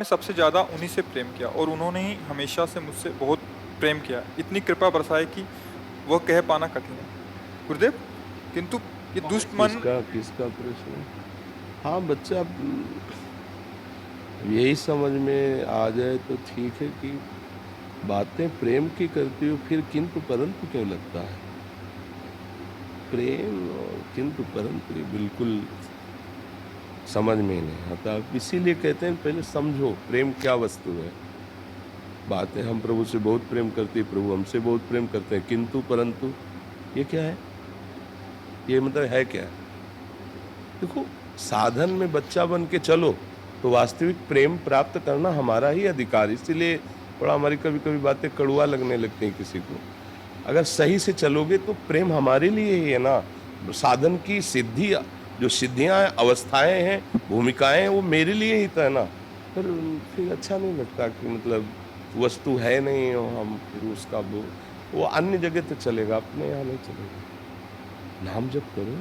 मैं सबसे ज़्यादा उन्हीं से प्रेम किया और उन्होंने ही हमेशा से मुझसे बहुत प्रेम किया। इतनी कृपा बरसाए कि वह कह पाना कठिन है। गुरुदेव, किंतु ये दुष्ट मन किसका किसका प्रश्न है? हाँ, बच्चा यही समझ में आ जाए तो ठीक है कि बातें प्रेम की करती हो, फिर किंतु परंतु क्यों लगता है? प्रेम और किंतु परंतु ये बिल्कुल समझ में ही नहीं आता। इसीलिए कहते हैं पहले समझो प्रेम क्या वस्तु है। बातें हम प्रभु से बहुत प्रेम करते हैं, प्रभु हमसे बहुत प्रेम करते हैं, किंतु परंतु ये क्या है? ये मतलब है क्या? देखो, साधन में बच्चा बन के चलो तो वास्तविक प्रेम प्राप्त करना हमारा ही अधिकार। इसीलिए थोड़ा हमारी कभी कभी बातें कड़वा लगने लगती हैं किसी को। अगर सही से चलोगे तो प्रेम हमारे लिए ही है ना। साधन की सिद्धि, जो सिद्धियां हैं, अवस्थाएं हैं, भूमिकाएं हैं, वो मेरे लिए ही तो है ना। फिर अच्छा नहीं लगता कि मतलब वस्तु है नहीं और हम फिर उसका वो अन्य जगह तो चलेगा, अपने यहाँ नहीं चलेगा। नाम जप करो,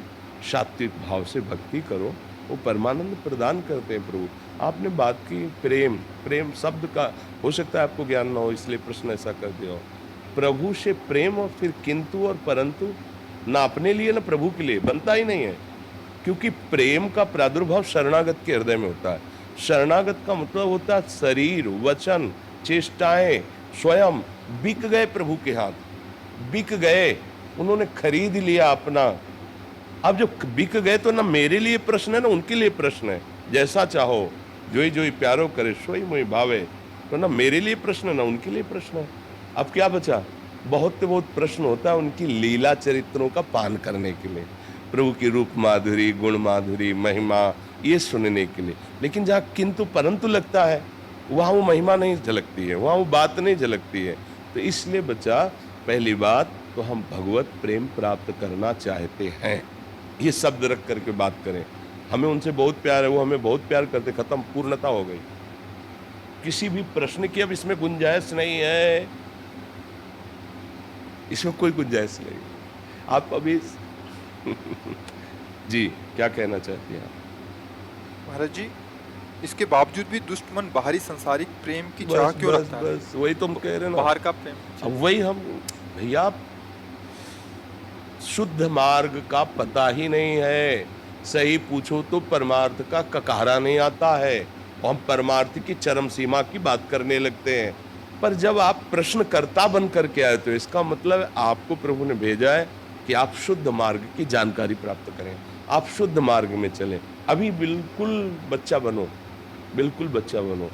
सात्विक भाव से भक्ति करो, वो परमानंद प्रदान करते हैं प्रभु। आपने बात की प्रेम, प्रेम शब्द का हो सकता है आपको ज्ञान ना हो, इसलिए प्रश्न ऐसा कर दिया हो। प्रभु से प्रेम और फिर किंतु और परंतु ना अपने लिए ना प्रभु के लिए बनता ही नहीं है। क्योंकि प्रेम का प्रादुर्भाव शरणागत के हृदय में होता है। शरणागत का मतलब होता है शरीर, वचन, चेष्टाएं, स्वयं बिक गए प्रभु के हाथ, बिक गए, उन्होंने खरीद लिया अपना। अब जो बिक गए तो ना मेरे लिए प्रश्न है ना उनके लिए प्रश्न है। जैसा चाहो जोई जोई प्यारो करे सोई मोई भावे, तो ना मेरे लिए प्रश्न है ना उनके लिए प्रश्न है। अब क्या बचा? बहुत बहुत प्रश्न होता है उनकी लीला चरित्रों का पान करने के लिए, प्रभु की रूप माधुरी, गुण माधुरी, महिमा ये सुनने के लिए। लेकिन जहाँ किंतु परंतु लगता है वहाँ वो महिमा नहीं झलकती है, वहाँ वो बात नहीं झलकती है। तो इसलिए बच्चा, पहली बात तो हम भगवत प्रेम प्राप्त करना चाहते हैं, ये शब्द रख करके बात करें। हमें उनसे बहुत प्यार है, वो हमें बहुत प्यार करते, खत्म, पूर्णता हो गई। किसी भी प्रश्न की अब इसमें गुंजाइश नहीं है, इसमें कोई गुंजाइश नहीं। आप अभी जी क्या कहना चाहती हैं आप? महाराज जी, इसके बावजूद भी दुष्ट मन बाहरी संसारिक प्रेम की चाह बस क्यों बस रखता है? बस वही तो हम कह रहे हैं ना। बाहर का प्रेम। अब वही हम, भैया शुद्ध मार्ग का पता ही नहीं है। सही पूछो तो परमार्थ का ककारा नहीं आता है और हम परमार्थ की चरम सीमा की बात करने लगते हैं। पर जब आप प्रश्नकर्ता बन करके आए तो इसका मतलब आपको प्रभु ने भेजा है कि आप शुद्ध मार्ग की जानकारी प्राप्त करें, आप शुद्ध मार्ग में चलें। अभी बिल्कुल बच्चा बनो, बिल्कुल बच्चा बनो।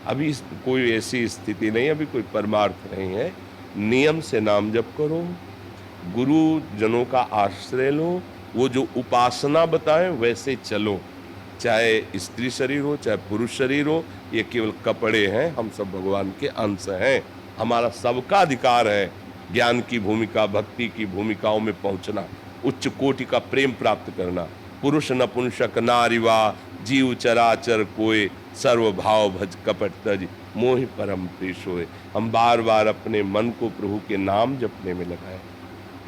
अभी कोई ऐसी स्थिति नहीं, अभी कोई परमार्थ नहीं है। नियम से नाम जप करो, गुरु जनों का आश्रय लो, वो जो उपासना बताएं वैसे चलो। चाहे स्त्री शरीर हो चाहे पुरुष शरीर हो, ये केवल कपड़े हैं, हम सब भगवान के अंश हैं। हमारा सबका अधिकार है ज्ञान की भूमिका, भक्ति की भूमिकाओं में पहुंचना, उच्च कोटि का प्रेम प्राप्त करना। पुरुष नपुंसक नारीवा जीव चराचर कोय, सर्व भाव भज कपट तज, मोहि परम प्रीश होय। हम बार बार अपने मन को प्रभु के नाम जपने में लगाएं,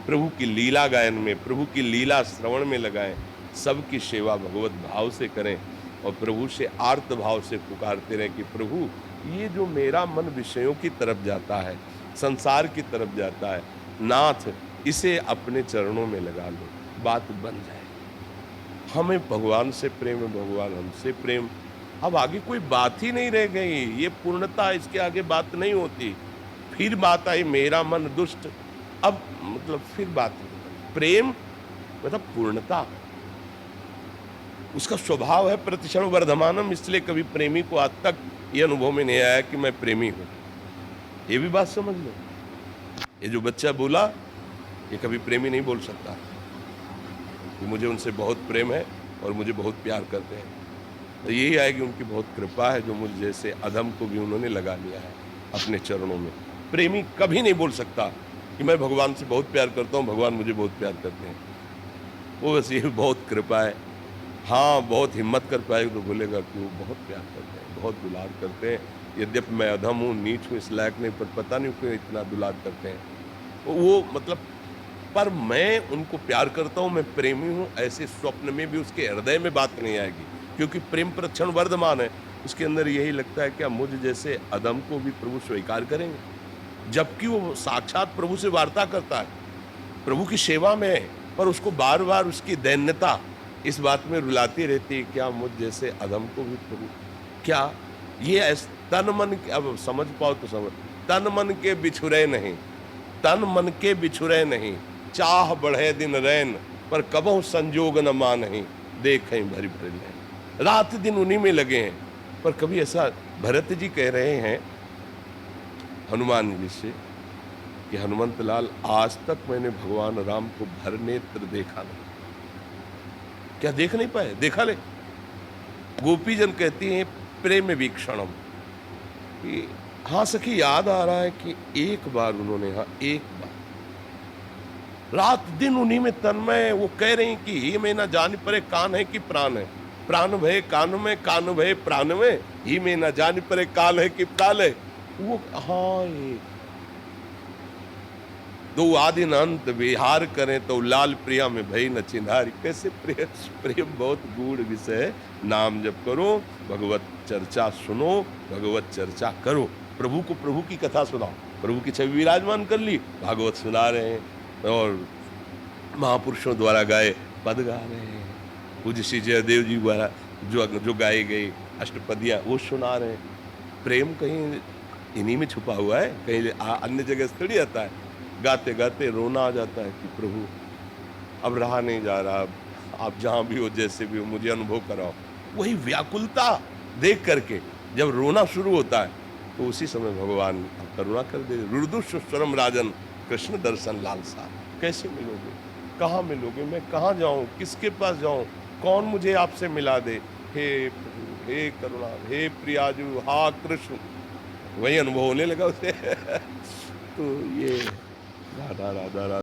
प्रभु की लीला गायन में, प्रभु की लीला श्रवण में लगाएं, सबकी सेवा भगवत भाव से करें और प्रभु से आर्त भाव से पुकारते रहें कि प्रभु ये जो मेरा मन विषयों की तरफ जाता है, संसार की तरफ जाता है, नाथ इसे अपने चरणों में लगा लो, बात बन जाए। हमें भगवान से प्रेम है, भगवान हमसे प्रेम। अब आगे कोई बात ही नहीं रह गई, ये पूर्णता, इसके आगे बात नहीं होती। फिर बात आई मेरा मन दुष्ट, अब मतलब फिर बात प्रेम मतलब पूर्णता, उसका स्वभाव है प्रतिक्षण वर्धमानम। इसलिए कभी प्रेमी को आज तक ये अनुभव में नहीं आया कि मैं प्रेमी हूं। ये भी बात समझ लो, ये जो बच्चा बोला ये कभी प्रेमी नहीं बोल सकता कि मुझे उनसे बहुत प्रेम है और मुझे बहुत प्यार करते हैं। तो यही है कि उनकी बहुत कृपा है जो मुझ जैसे अधम को भी उन्होंने लगा लिया है अपने चरणों में। प्रेमी कभी नहीं बोल सकता कि मैं भगवान से बहुत प्यार करता हूँ, भगवान मुझे बहुत प्यार करते हैं। वो बस ये बहुत कृपा है। हाँ, बहुत हिम्मत कर पाएगा तो बोलेगा कि वो बहुत प्यार करते हैं, बहुत दुलार करते हैं। यद्यपि मैं अधम हूँ, नीच हूँ, इस लायक नहीं, पर पता नहीं क्यों इतना दुलार करते हैं वो मतलब। पर मैं उनको प्यार करता हूँ, मैं प्रेमी हूँ, ऐसे स्वप्न में भी उसके हृदय में बात नहीं आएगी, क्योंकि प्रेम प्रक्षण वर्धमान है। उसके अंदर यही लगता है क्या मुझ जैसे अदम को भी प्रभु स्वीकार करेंगे, जबकि वो साक्षात प्रभु से वार्ता करता है, प्रभु की सेवा में है, पर उसको बार बार उसकी दैन्यता इस बात में रुलाती रहती है, क्या मुझ जैसे अदम को भी प्रभु, क्या ये तन मन अब समझ पाओ तो समझ, तन मन के बिछुरे नहीं, तन मन के बिछुरे नहीं, चाह बढ़े दिन रैन, पर कबहु संजोग न मानहि, देखें भरी भरी नैन। रात दिन उन्हीं में लगे हैं, पर कभी ऐसा, भरत जी कह रहे हैं हनुमान जी से कि हनुमंत लाल, आज तक मैंने भगवान राम को भर नेत्र देखा नहीं। क्या देख नहीं पाए? देखा ले। गोपीजन कहती हैं प्रेम वीक्षणम, कि हाँ सखी याद आ रहा है कि एक बार उन्होंने, हाँ एक बार, रात दिन उन्हीं में तन्मय, वो कह रही कि ही में ना जान परे कान है कि प्राण है, प्राण भय कान में, कान भय प्राण में, ही में ना जान परे काल है कि प्राण है। वो हाँ, ये दो आदि न अंत विहार करें तो लाल प्रिया में भई न चिन्हारी। कैसे प्रेम, प्रेम बहुत गूढ़ विषय है। नाम जप करो, भगवत चर्चा सुनो, भगवत चर्चा करो, प्रभु को प्रभु की कथा सुनाओ, प्रभु की छवि विराजमान कर ली, भागवत सुना रहे हैं और महापुरुषों द्वारा गाए पद गा रहे हैं, पूज्य श्री जयदेव जी द्वारा जो गाए गए अष्टपदियाँ वो सुना रहे हैं। प्रेम कहीं इन्हीं में छुपा हुआ है, कहीं अन्य जगह से थोड़ी आता है। गाते गाते रोना आ जाता है कि प्रभु अब रहा नहीं जा रहा, आप जहाँ भी हो जैसे भी हो मुझे अनुभव कराओ। वही व्याकुलता देख करके जब रोना शुरू होता है तो उसी समय भगवान करुणा कर दे। रुदुस्वरम राजन कृष्ण दर्शन लालसा। कैसे मिलोगे, कहाँ मिलोगे, मैं कहाँ जाऊँ, किसके पास जाऊँ, कौन मुझे आपसे मिला दे। हे प्रभु, हे करुणा, हे प्रियाजू, हा कृष्ण। वही अनुभव होने लगा उसे। तो ये राधा राधा राधा।